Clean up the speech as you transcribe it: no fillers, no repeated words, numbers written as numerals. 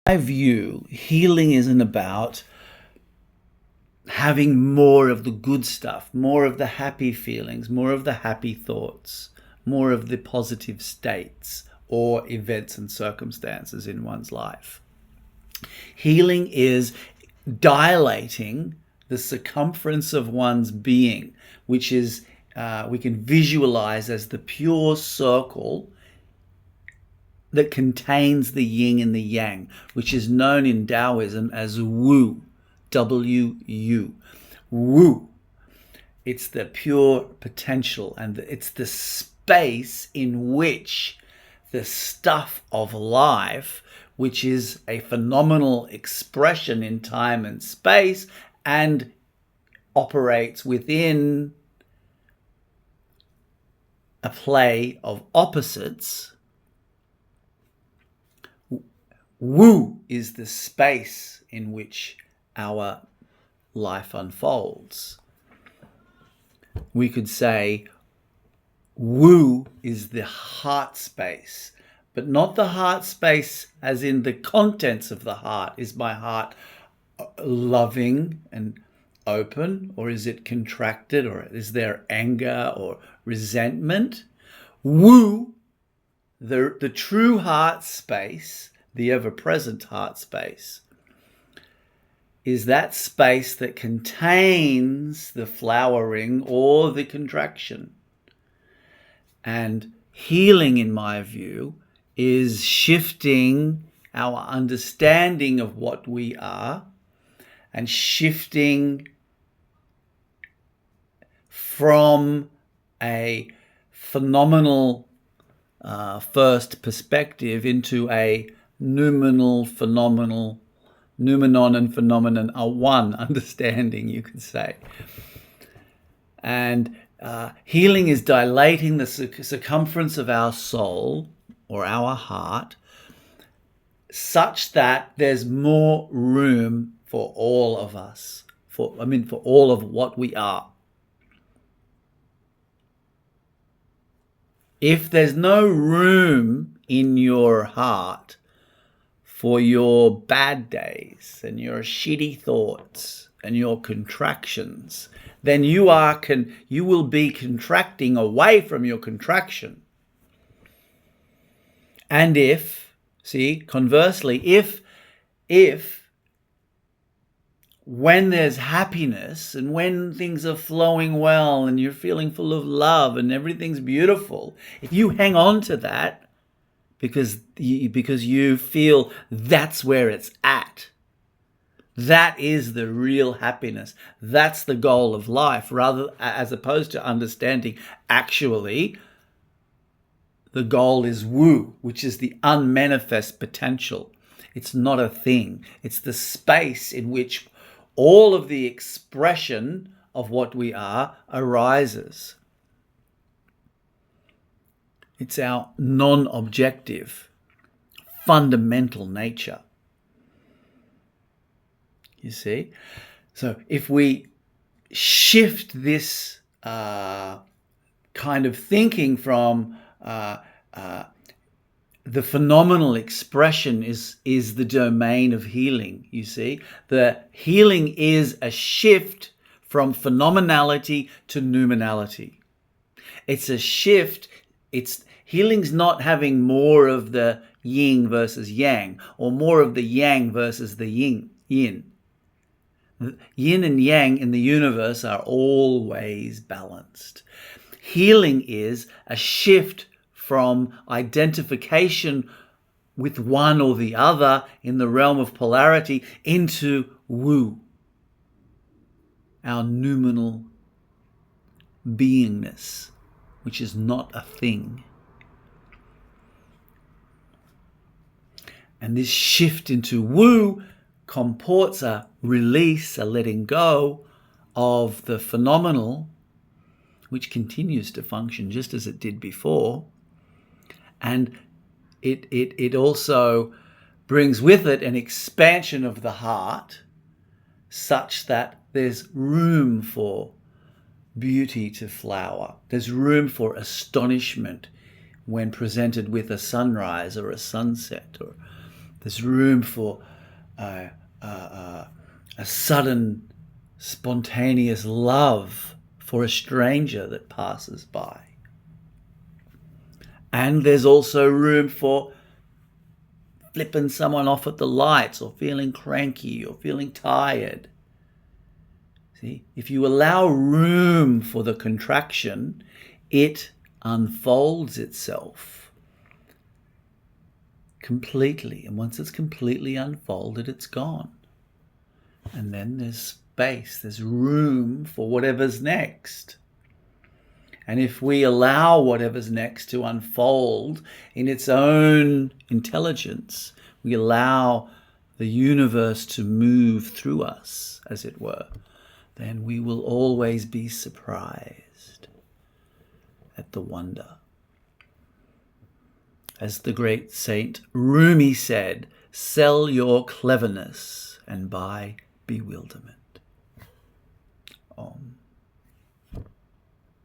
my view, healing isn't about having more of the good stuff, more of the happy feelings, more of the happy thoughts, more of the positive states or events and circumstances in one's life. Healing is dilating the circumference of one's being, which is we can visualize as the pure circle that contains the yin and the yang, which is known in Taoism as Wu, W-U. Wu. It's the pure potential, and it's the space in which the stuff of life, which is a phenomenal expression in time and space and operates within a play of opposites. Wu is the space in which our life unfolds. We could say Wu is the heart space, but not the heart space as in the contents of the heart. Is my heart loving and open, or is it contracted, or is there anger or resentment? Wu, the true heart space, the ever-present heart space, is that space that contains the flowering or the contraction. And healing, in my view, is shifting our understanding of what we are and shifting from a phenomenal first perspective into a numinal, phenomenal, numenon and phenomenon are one understanding, you could say. And healing is dilating the circumference of our soul or our heart such that there's more room for all of us, for all of what we are. If there's no room in your heart for your bad days and your shitty thoughts and your contractions, then you will be contracting away from your contraction. And conversely, if when there's happiness and when things are flowing well and you're feeling full of love and everything's beautiful, if you hang on to that because you feel that's where it's at, that is the real happiness. That's the goal of life, as opposed to understanding actually the goal is Wu, which is the unmanifest potential. It's not a thing. It's the space in which all of the expression of what we are arises. It's our non-objective, fundamental nature. You see? So if we shift this kind of thinking from the phenomenal expression is the domain of healing, you see. The healing is a shift from phenomenality to numinality. It's a shift. Healing's not having more of the yin versus yang, or more of the yang versus the yin. Yin and yang in the universe are always balanced. Healing is a shift from identification with one or the other in the realm of polarity into Wu, our numinal beingness, which is not a thing. And this shift into Wu comports a release, a letting go of the phenomenal, which continues to function just as it did before. And it also brings with it an expansion of the heart such that there's room for beauty to flower. There's room for astonishment when presented with a sunrise or a sunset. There's room for a sudden, spontaneous love for a stranger that passes by. And there's also room for flipping someone off at the lights, or feeling cranky, or feeling tired. See, if you allow room for the contraction, it unfolds itself completely. And once it's completely unfolded, it's gone. And then there's space, there's room for whatever's next. And if we allow whatever's next to unfold in its own intelligence, we allow the universe to move through us, as it were, then we will always be surprised at the wonder. As the great Saint Rumi said, sell your cleverness and buy bewilderment.